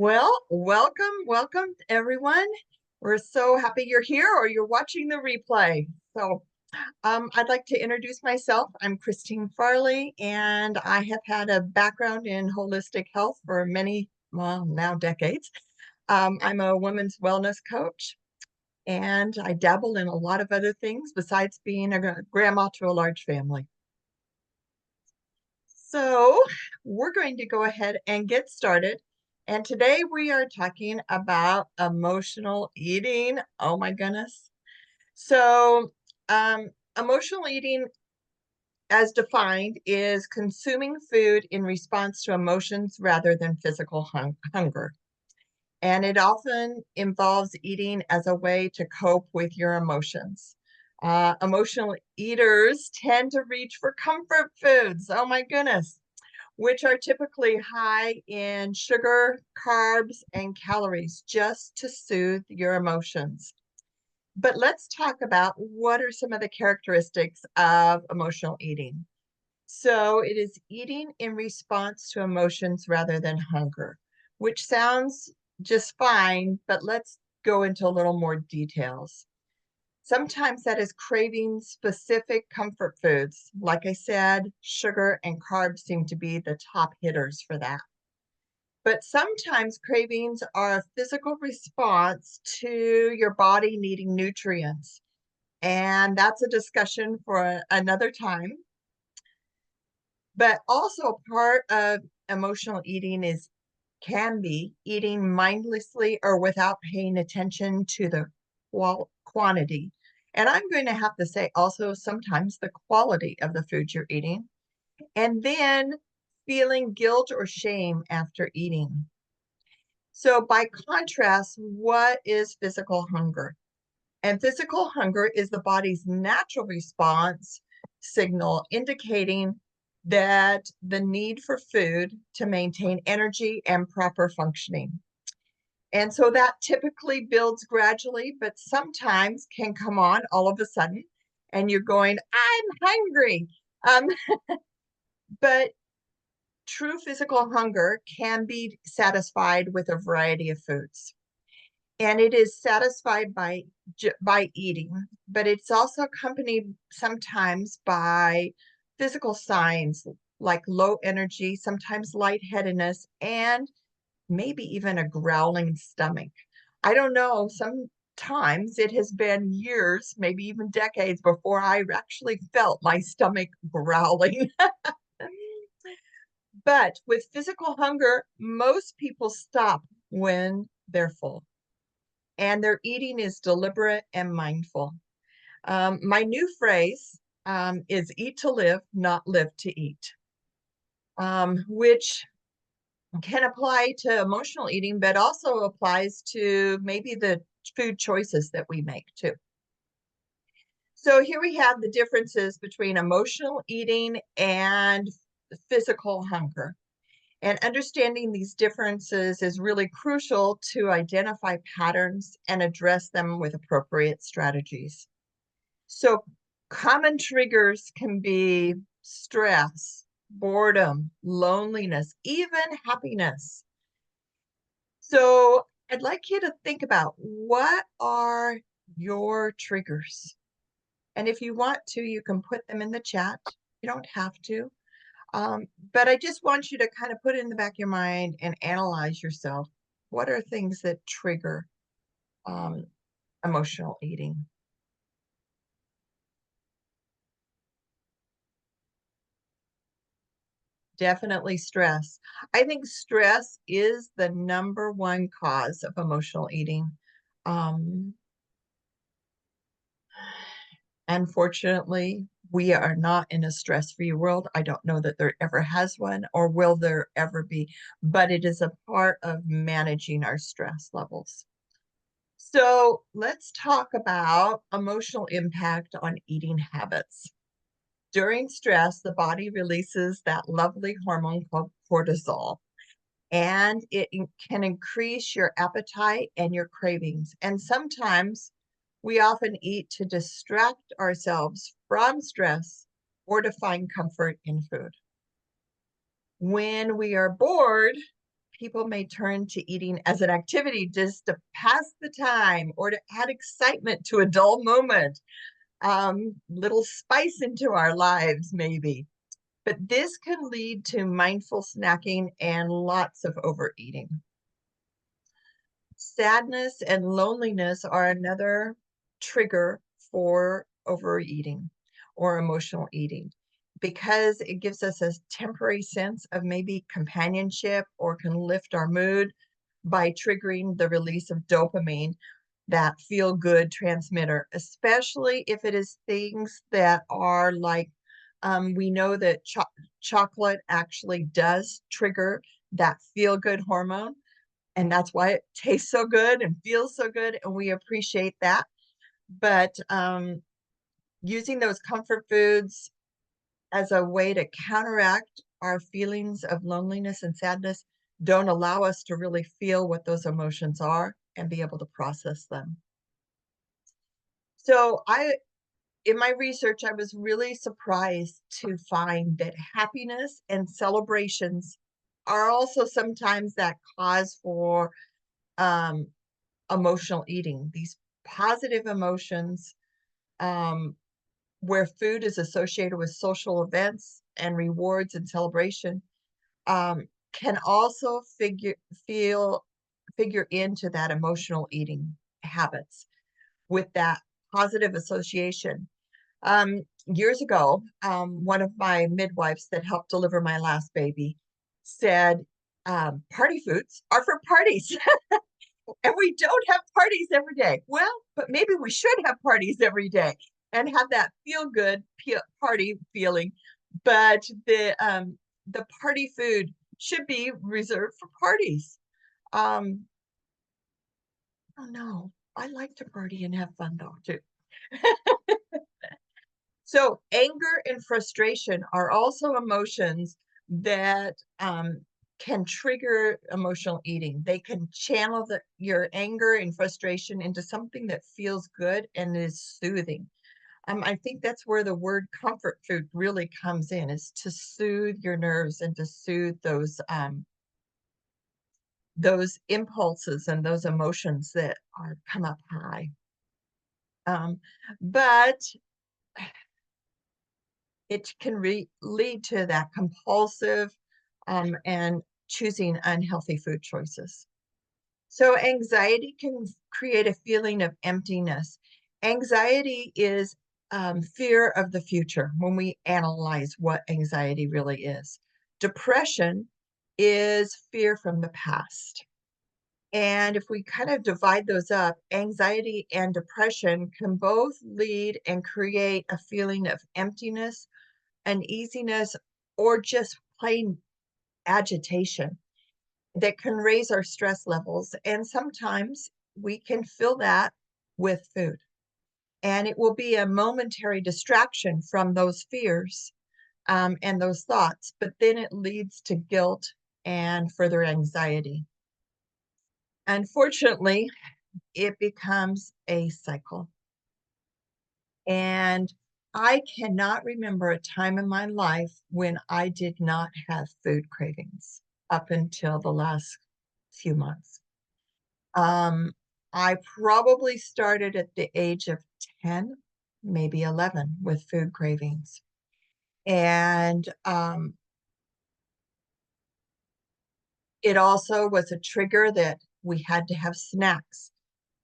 Well, welcome everyone. We're so happy you're here or you're watching the replay. I'd like to introduce myself. I'm Christine Farley, and I have had a background in holistic health for many, well, now decades. I'm a women's wellness coach, and I dabble in a lot of other things besides being a grandma to a large family. So we're going to go ahead and get started. And today we are talking about emotional eating. Oh my goodness. So, Emotional eating, as defined, is consuming food in response to emotions rather than physical hunger. And it often involves eating as a way to cope with your emotions. Emotional eaters tend to reach for comfort foods. Oh my goodness, which are typically high in sugar, carbs, and calories just to soothe your emotions. But let's talk about what are some of the characteristics of emotional eating. So it is eating in response to emotions rather than hunger, which sounds just fine, but let's go into a little more details. Sometimes that is craving specific comfort foods. Like I said, sugar and carbs seem to be the top hitters for that. But sometimes cravings are a physical response to your body needing nutrients. And that's a discussion for another time. But also part of emotional eating is can be eating mindlessly or without paying attention to the quantity. And I'm going to have to say also sometimes the quality of the food you're eating. And then feeling guilt or shame after eating. So, by contrast, what is physical hunger? And physical hunger is the body's natural response signal indicating that the need for food to maintain energy and proper functioning. And so that typically builds gradually, but sometimes can come on all of a sudden, and you're going, I'm hungry. Um, but true physical hunger can be satisfied with a variety of foods. And it is satisfied by eating, but it's also accompanied sometimes by physical signs like low energy, sometimes lightheadedness, and maybe even a growling stomach. I don't know, sometimes it has been years, maybe even decades before I actually felt my stomach growling. But with physical hunger, most people stop when they're full and their eating is deliberate and mindful. My new phrase is eat to live, not live to eat, which can apply to emotional eating, but also applies to maybe the food choices that we make too. So here we have the differences between emotional eating and physical hunger. And understanding these differences is really crucial to identify patterns and address them with appropriate strategies. So, common triggers can be stress, boredom, loneliness, even happiness. So, I'd like you to think about what are your triggers? And if you want to, you can put them in the chat. You don't have to. But I just want you to kind of put it in the back of your mind and analyze yourself. What are things that trigger um, emotional eating? Definitely stress. I think stress is the number one cause of emotional eating. Um, Unfortunately, we are not in a stress-free world. I don't know that there ever has one or will there ever be, but it is a part of managing our stress levels. So let's talk about emotional impact on eating habits. During stress, the body releases that lovely hormone called cortisol, and can increase your appetite and your cravings. And sometimes we often eat to distract ourselves from stress or to find comfort in food. When we are bored, people may turn to eating as an activity just to pass the time or to add excitement to a dull moment, little spice into our lives, maybe. But this can lead to mindful snacking and lots of overeating. Sadness and loneliness are another trigger for overeating or emotional eating because it gives us a temporary sense of maybe companionship or can lift our mood by triggering the release of dopamine, that feel good transmitter, especially if it is things that are like, we know that chocolate actually does trigger that feel good hormone. And that's why it tastes so good and feels so good, and we appreciate that. But using those comfort foods as a way to counteract our feelings of loneliness and sadness don't allow us to really feel what those emotions are and be able to process them. So in my research, I was really surprised to find that happiness and celebrations are also sometimes that cause for um, emotional eating, these positive emotions, um, where food is associated with social events and rewards and celebration, can also feel figure into that emotional eating habits with that positive association. Years ago, one of my midwives that helped deliver my last baby said, party foods are for parties. And we don't have parties every day. Well, but maybe we should have parties every day and have that feel good party feeling. But the party food should be reserved for parties. Um, oh no, I like to party and have fun though too. So anger and frustration are also emotions that can trigger emotional eating. They can channel your anger and frustration into something that feels good and is soothing. I think that's where the word comfort food really comes in, is to soothe your nerves and to soothe those impulses and those emotions that are come up high. But it can lead to that compulsive and choosing unhealthy food choices. So anxiety can create a feeling of emptiness. Anxiety is fear of the future when we analyze what anxiety really is. Depression is fear from the past. And if we kind of divide those up, anxiety and depression can both lead and create a feeling of emptiness, uneasiness, or just plain agitation that can raise our stress levels. And sometimes we can fill that with food. And it will be a momentary distraction from those fears and those thoughts, but then it leads to guilt and further anxiety. Unfortunately, it becomes a cycle. And I cannot remember a time in my life when I did not have food cravings up until the last few months. Um, I probably started at the age of 10, maybe 11 with food cravings. And it also was a trigger that we had to have snacks.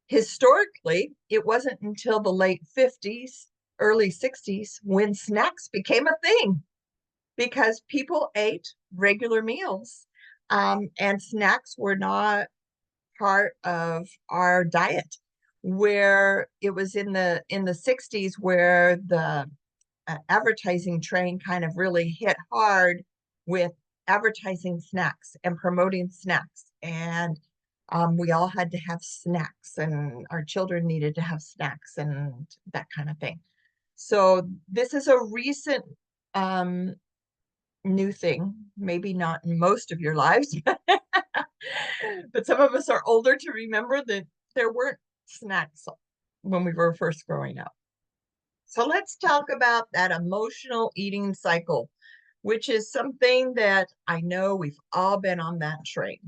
Historically, it wasn't until the late 50s, early 60s when snacks became a thing because people ate regular meals, and snacks were not part of our diet. Where it was in the 60s where the advertising train kind of really hit hard with advertising snacks and promoting snacks. And we all had to have snacks, and our children needed to have snacks and that kind of thing. So this is a recent um, new thing, maybe not in most of your lives, but some of us are older to remember that there weren't snacks when we were first growing up. So let's talk about that emotional eating cycle, which is something that I know we've all been on that train.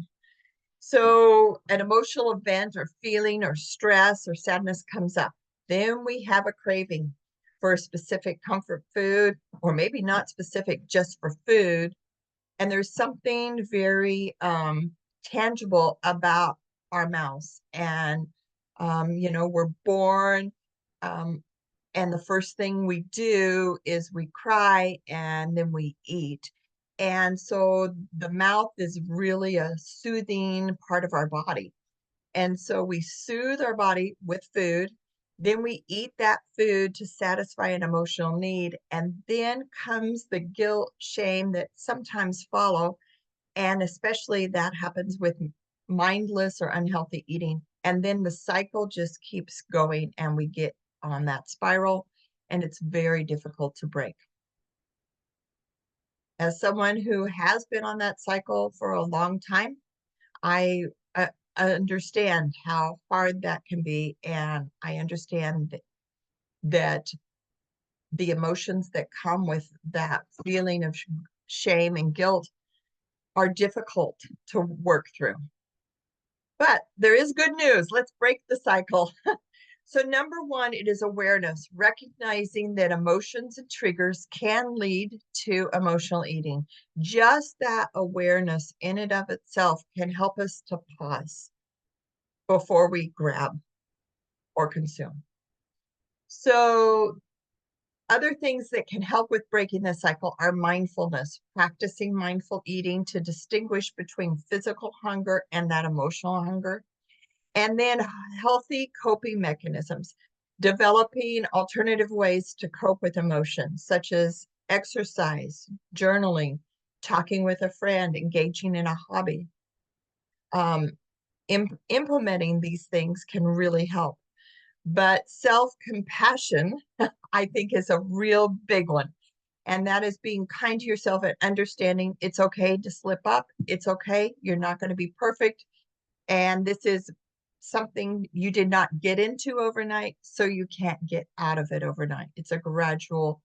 So an emotional event or feeling or stress or sadness comes up. Then we have a craving for a specific comfort food, or maybe not specific, just for food. And there's something very tangible about our mouths. And, we're born, um, and the first thing we do is we cry and then we eat. And so the mouth is really a soothing part of our body. And so we soothe our body with food. Then we eat that food to satisfy an emotional need. And then comes the guilt, shame that sometimes follow. And especially that happens with mindless or unhealthy eating. And then the cycle just keeps going and we get on that spiral, and it's very difficult to break. As someone who has been on that cycle for a long time, I understand how hard that can be, and I understand that the emotions that come with that feeling of shame and guilt are difficult to work through. But there is good news. Let's break the cycle. So number one, it is awareness, recognizing that emotions and triggers can lead to emotional eating. Just that awareness in and of itself can help us to pause before we grab or consume. So other things that can help with breaking the cycle are mindfulness, practicing mindful eating to distinguish between physical hunger and that emotional hunger. And then healthy coping mechanisms, developing alternative ways to cope with emotions, such as exercise, journaling, talking with a friend, engaging in a hobby. Implementing these things can really help. But self-compassion, I think, is a real big one. And that is being kind to yourself and understanding it's okay to slip up. It's okay. You're not going to be perfect. And this is something you did not get into overnight, so you can't get out of it overnight. It's a gradual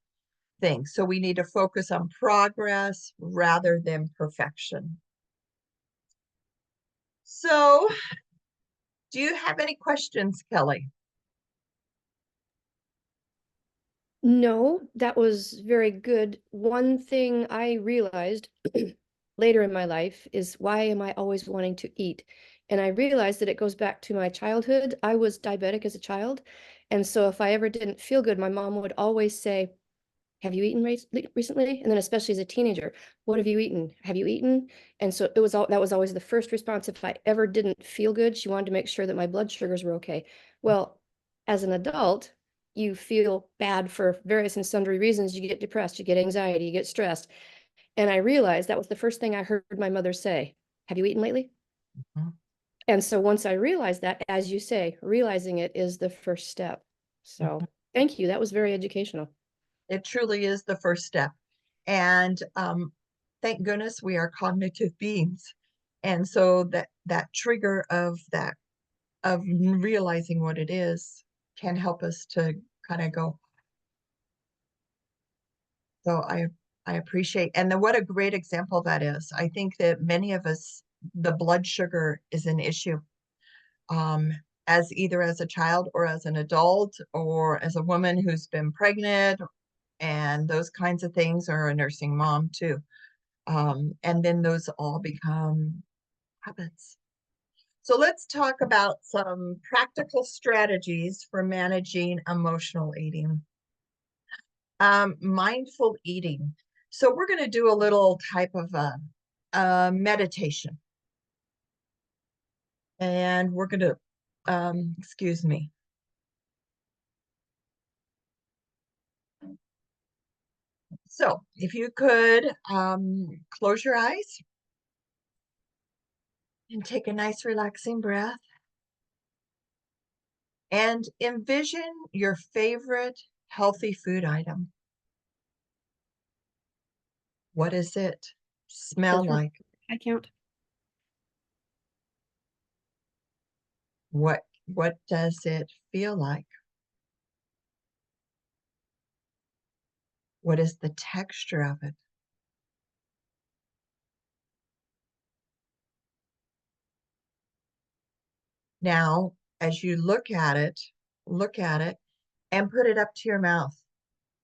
thing. So we need to focus on progress rather than perfection. So, do you have any questions, Kelly? No, that was very good. One thing I realized later in my life is why am I always wanting to eat? And I realized that it goes back to my childhood. I was diabetic as a child. And so if I ever didn't feel good, my mom would always say, have you eaten recently? And then especially as a teenager, what have you eaten? Have you eaten? And so that was always the first response. If I ever didn't feel good, she wanted to make sure that my blood sugars were okay. Well, as an adult, you feel bad for various and sundry reasons. You get depressed, you get anxiety, you get stressed. And I realized that was the first thing I heard my mother say. Have you eaten lately? Mhm. And so once I realized that, as you say, realizing it is the first step. So thank you. That was very educational. It truly is the first step. And thank goodness we are cognitive beings. And so that trigger of realizing what it is can help us to kind of go. So I appreciate, and then what a great example that is. I think that many of us, the blood sugar is an issue, um, as either as a child or as an adult or as a woman who's been pregnant and those kinds of things, or a nursing mom too. And then those all become habits. So let's talk about some practical strategies for managing emotional eating. Mindful eating. So we're going to do a little type of a meditation. And we're going to, excuse me. So if you could close your eyes and take a nice relaxing breath and envision your favorite healthy food item. What does it smell Does her like? head count? What does it feel like? What is the texture of it? Now, as you look at it and put it up to your mouth.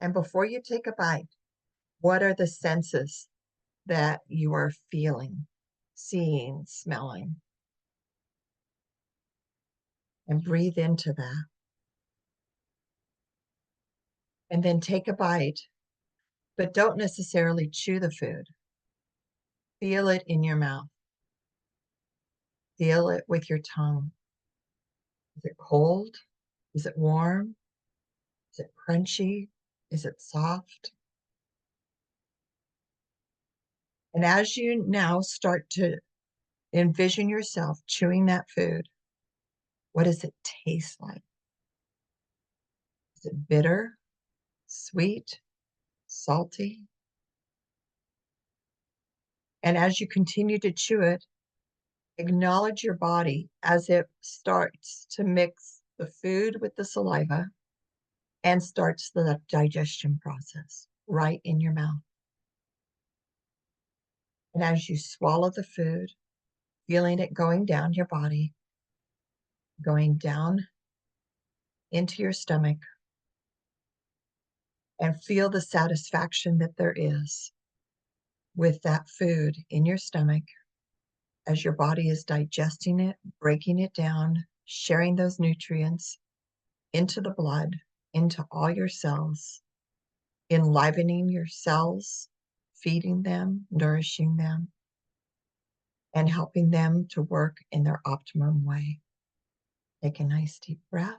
And before you take a bite, what are the senses that you are feeling, seeing, smelling? And breathe into that. And then take a bite, but don't necessarily chew the food. Feel it in your mouth. Feel it with your tongue. Is it cold? Is it warm? Is it crunchy? Is it soft? And as you now start to envision yourself chewing that food, what does it taste like? Is it bitter, sweet, salty? And as you continue to chew it, acknowledge your body as it starts to mix the food with the saliva and starts the digestion process right in your mouth. And as you swallow the food, feeling it going down your body, going down into your stomach, and feel the satisfaction that there is with that food in your stomach as your body is digesting it, breaking it down, sharing those nutrients into the blood, into all your cells, enlivening your cells, feeding them, nourishing them, and helping them to work in their optimum way. Take a nice deep breath.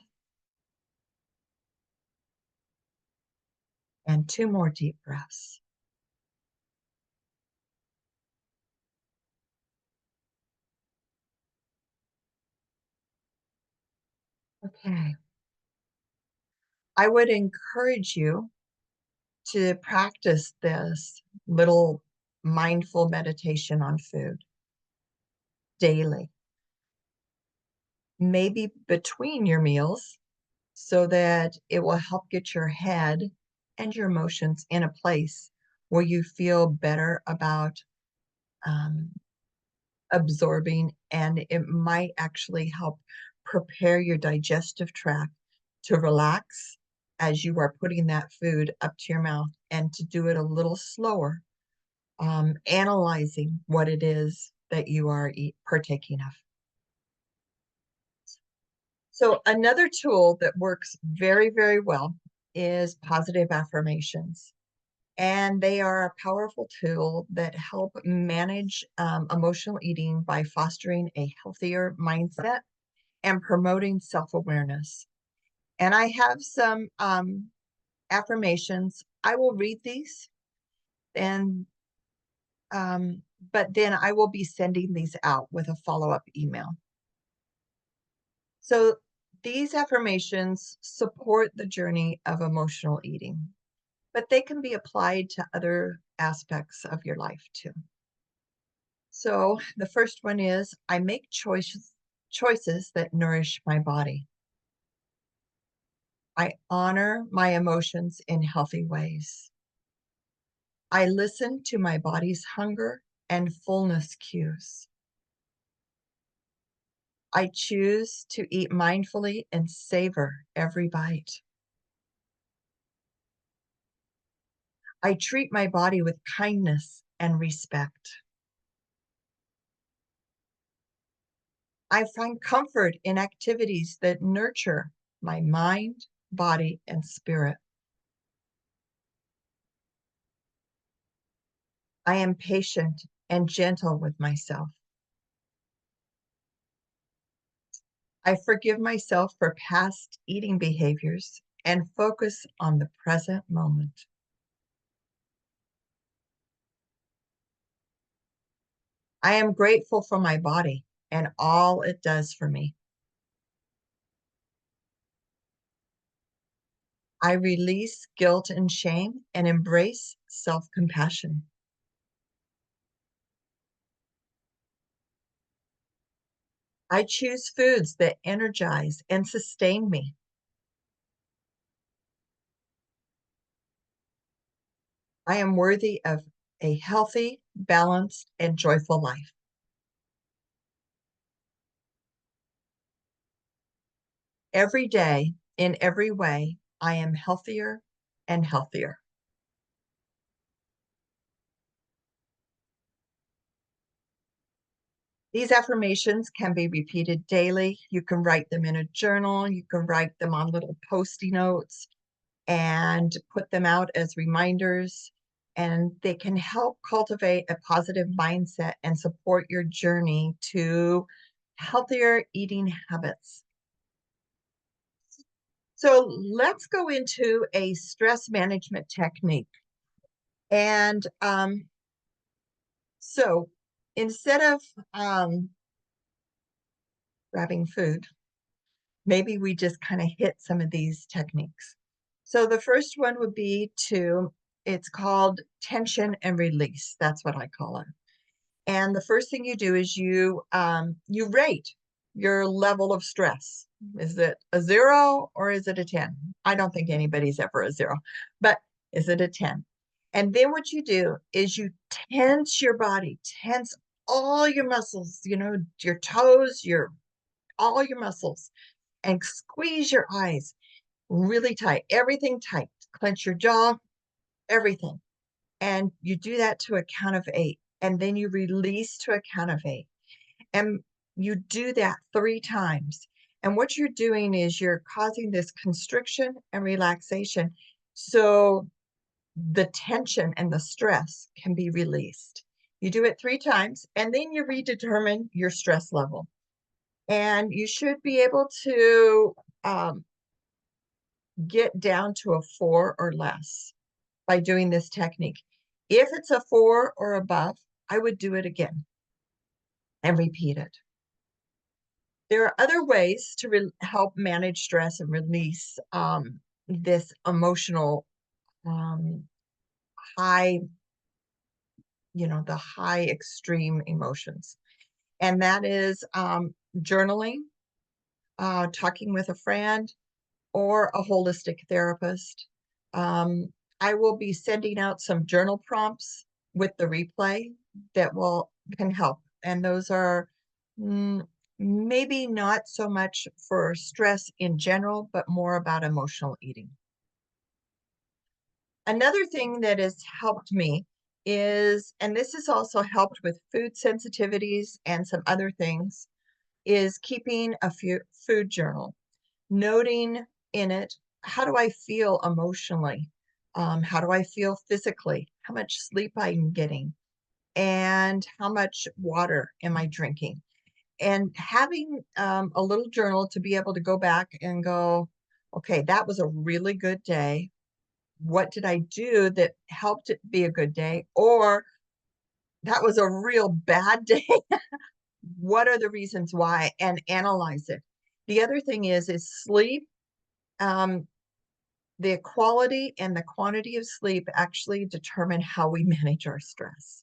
And 2 more deep breaths. Okay. I would encourage you to practice this little mindful meditation on food daily, maybe between your meals, so that it will help get your head and your emotions in a place where you feel better about um, absorbing, and it might actually help prepare your digestive tract to relax as you are putting that food up to your mouth, and to do it a little slower, analyzing what it is that you are partaking of. So another tool that works very, very well is positive affirmations. And they are a powerful tool that help manage emotional eating by fostering a healthier mindset and promoting self-awareness. And I have some affirmations. I will read these, and but then I will be sending these out with a follow-up email. So these affirmations support the journey of emotional eating, but they can be applied to other aspects of your life too. So the first one is, I make choices that nourish my body. I honor my emotions in healthy ways. I listen to my body's hunger and fullness cues. I choose to eat mindfully and savor every bite. I treat my body with kindness and respect. I find comfort in activities that nurture my mind, body, and spirit. I am patient and gentle with myself. I forgive myself for past eating behaviors and focus on the present moment. I am grateful for my body and all it does for me. I release guilt and shame and embrace self-compassion. I choose foods that energize and sustain me. I am worthy of a healthy, balanced, and joyful life. Every day, in every way, I am healthier and healthier. These affirmations can be repeated daily. You can write them in a journal. You can write them on little Post-it notes and put them out as reminders. And they can help cultivate a positive mindset and support your journey to healthier eating habits. So let's go into a stress management technique. And so instead of grabbing food, maybe we just kind of hit some of these techniques. So the first one would be it's called tension and release. That's what I call it. And the first thing you do is you rate your level of stress. Is it a 0 or is it a 10? I don't think anybody's ever a 0, but is it a 10? And then what you do is you tense your body, tense all your muscles, your toes, all your muscles, and squeeze your eyes really tight, everything tight. Clench your jaw, everything. And you do that to a count of 8. And then you release to a count of 8. And you do that 3 times. And what you're doing is you're causing this constriction and relaxation. So the tension and the stress can be released. You do it 3 times, and then you redetermine your stress level. And you should be able to get down to a 4 or less by doing this technique. If it's a 4 or above, I would do it again and repeat it. There are other ways to help manage stress and release this emotional high, the high extreme emotions. And that is journaling, talking with a friend, or a holistic therapist. I will be sending out some journal prompts with the replay that can help. And those are maybe not so much for stress in general, but more about emotional eating. Another thing that has helped me is, and this has also helped with food sensitivities and some other things, is keeping a food journal, noting in it, how do I feel emotionally? How do I feel physically? How much sleep I'm getting? And how much water am I drinking? And having a little journal to be able to go back and go, okay, that was a really good day. What did I do that helped it be a good day? Or that was a real bad day. What are the reasons why? And analyze it. The other thing is sleep. The quality and the quantity of sleep actually determine how we manage our stress.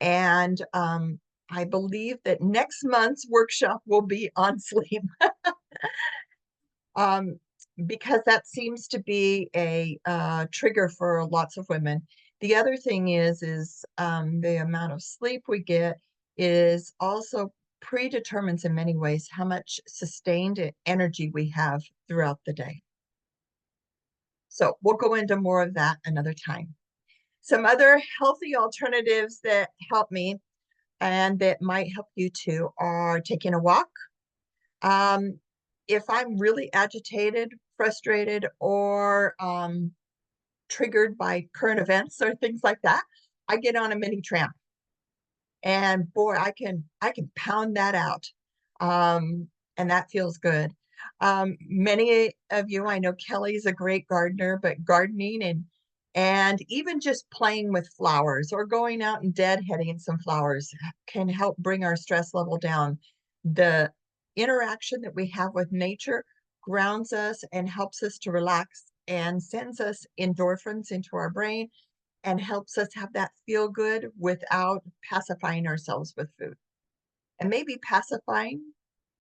And I believe that next month's workshop will be on sleep. Because that seems to be a trigger for lots of women. The other thing is the amount of sleep we get is also predetermines in many ways how much sustained energy we have throughout the day. So we'll go into more of that another time. Some other healthy alternatives that help me and that might help you too are taking a walk. If I'm really agitated, frustrated, or triggered by current events or things like that, I get on a mini tramp. And boy, I can pound that out. And that feels good. Many of you, I know Kelly's a great gardener, but gardening and even just playing with flowers or going out and deadheading some flowers can help bring our stress level down. The interaction that we have with nature grounds us and helps us to relax and sends us endorphins into our brain and helps us have that feel good without pacifying ourselves with food. And maybe pacifying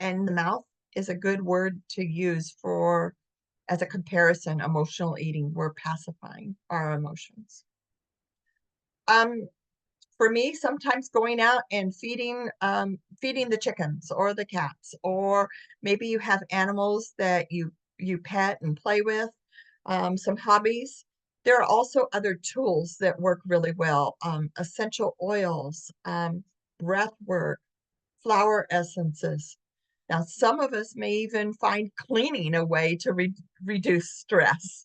in the mouth is a good word to use for, as a comparison, emotional eating. We're pacifying our emotions. For me, sometimes going out and feeding the chickens or the cats, or maybe you have animals that you pet and play with, some hobbies. There are also other tools that work really well, essential oils, breath work, flower essences. Now, some of us may even find cleaning a way to reduce stress.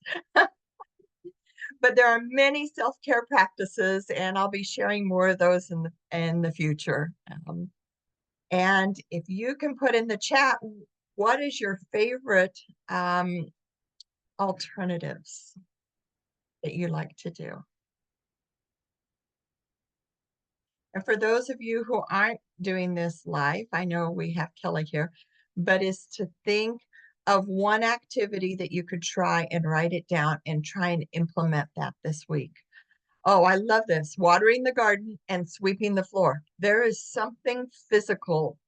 But there are many self-care practices, and I'll be sharing more of those in the future. And if you can put in the chat, what is your favorite alternatives that you like to do? And for those of you who aren't doing this live, I know we have Kelly here, but is to think of one activity that you could try and write it down and try and implement that this week. Oh, I love this. Watering the garden and sweeping the floor. There is something physical.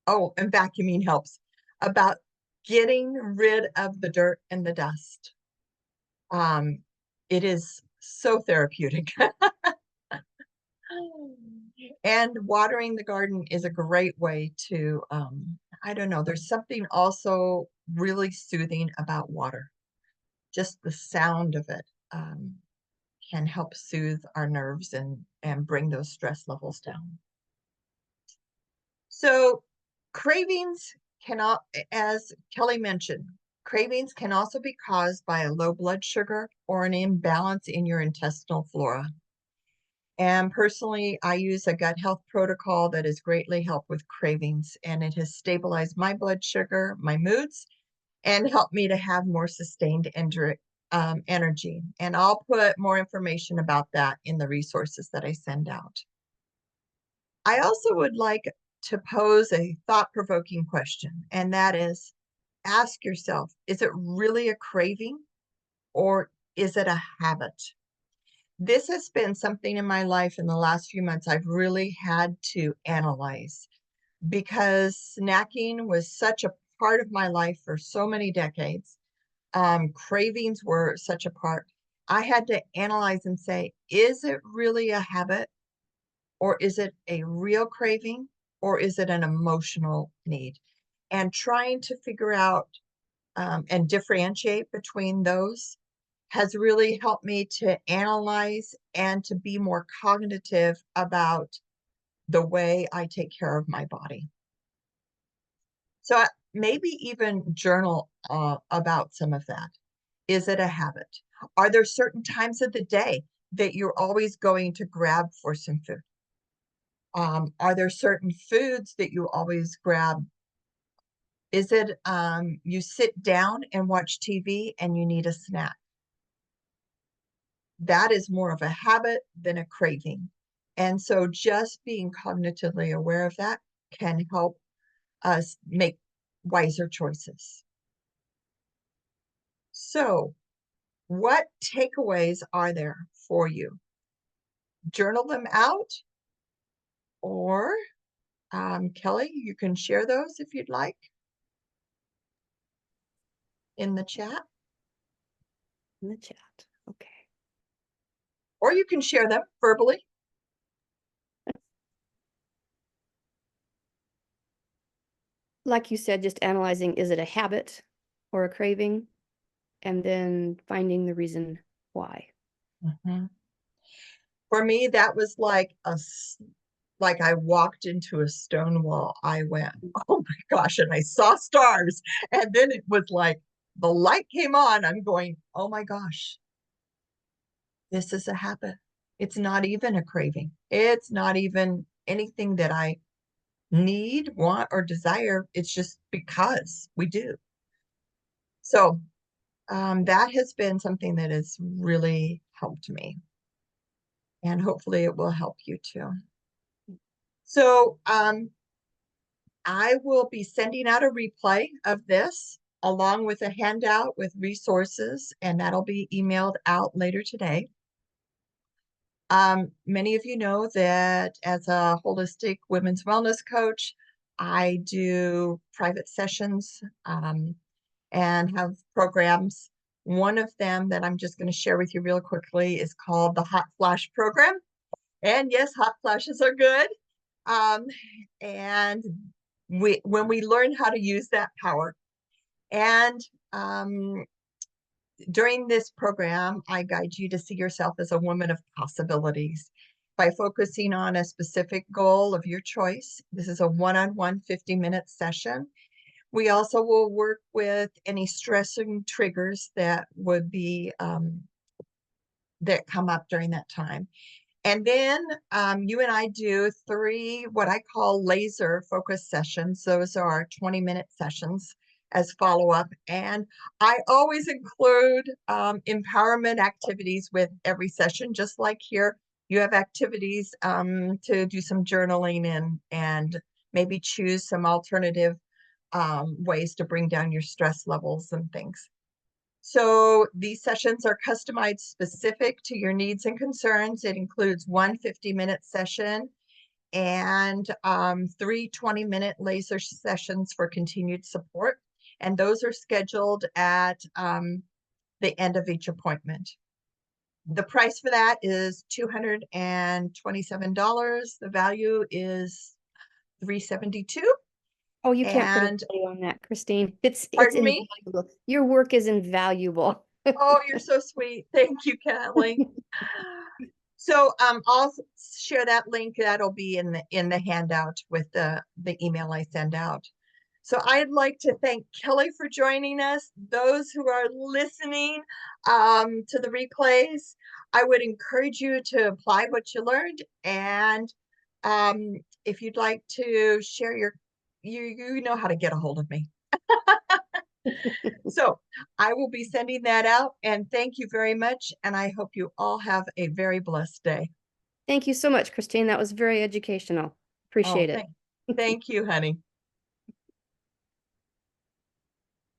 Oh, and vacuuming helps about getting rid of the dirt and the dust. It is so therapeutic. And watering the garden is a great way to, I don't know, there's something also really soothing about water. Just the sound of it. Can help soothe our nerves and bring those stress levels down. So cravings cannot, as Kelly mentioned, cravings can also be caused by a low blood sugar or an imbalance in your intestinal flora. And personally, I use a gut health protocol that has greatly helped with cravings, and it has stabilized my blood sugar, my moods, and help me to have more sustained energy. And I'll put more information about that in the resources that I send out. I also would like to pose a thought-provoking question, and that is, ask yourself, is it really a craving or is it a habit? This has been something in my life in the last few months I've really had to analyze, because snacking was such a part of my life for so many decades. Cravings were such a part. I had to analyze and say, is it really a habit, or is it a real craving, or is it an emotional need? And trying to figure out and differentiate between those has really helped me to analyze and to be more cognitive about the way I take care of my body. So maybe even journal about some of that. Is it a habit? Are there certain times of the day that you're always going to grab for some food? Are there certain foods that you always grab? Is it you sit down and watch TV and you need a snack? That is more of a habit than a craving. And so just being cognitively aware of that can help us make wiser choices. So, what takeaways are there for you? Journal them out, or Kelly, you can share those if you'd like in the chat, In the chat. Okay. or you can share them verbally. Like you said, just analyzing, is it a habit or a craving? And then finding the reason why. Mhm. For me, that was like like I walked into a stone wall. I went, oh my gosh, and I saw stars. And then it was like the light came on. I'm going, oh my gosh, this is a habit. It's not even a craving. It's not even anything that I need, want, or desire. It's just because we do. So that has been something that has really helped me. And hopefully it will help you too. So I will be sending out a replay of this along with a handout with resources, and that'll be emailed out later today. Many of you know that as a holistic women's wellness coach, I do private sessions and have programs. One of them that I'm just going to share with you real quickly is called the Hot Flash Program. And yes, hot flashes are good. Um, and when we learn how to use that power, and um, during this program, I guide you to see yourself as a woman of possibilities by focusing on a specific goal of your choice. This is a one-on-one 50-minute session. We also will work with any stressing triggers that would be that come up during that time. And then you and I do 3 what I call laser focus sessions. Those are 20-minute sessions as follow-up. And I always include empowerment activities with every session, just like here. You have activities to do some journaling and maybe choose some alternative ways to bring down your stress levels and things. So these sessions are customized specific to your needs and concerns. It includes one 50-minute session and 3 20-minute laser sessions for continued support. And those are scheduled at the end of each appointment. The price for that is $227. The value is $372. Oh, you can't put a And value on that, Christine. It's pardon me? invaluable. Your work is invaluable. Oh, you're so sweet. Thank you, Kathleen. So I'll share that link. That'll be in the handout with the email I send out. So I'd like to thank Kelly for joining us. Those who are listening to the replays, I would encourage you to apply what you learned. And if you'd like to share you know how to get a hold of me. So I will be sending that out, and thank you very much. And I hope you all have a very blessed day. Thank you so much, Christine. That was very educational. Oh, Appreciate it. thank you, honey.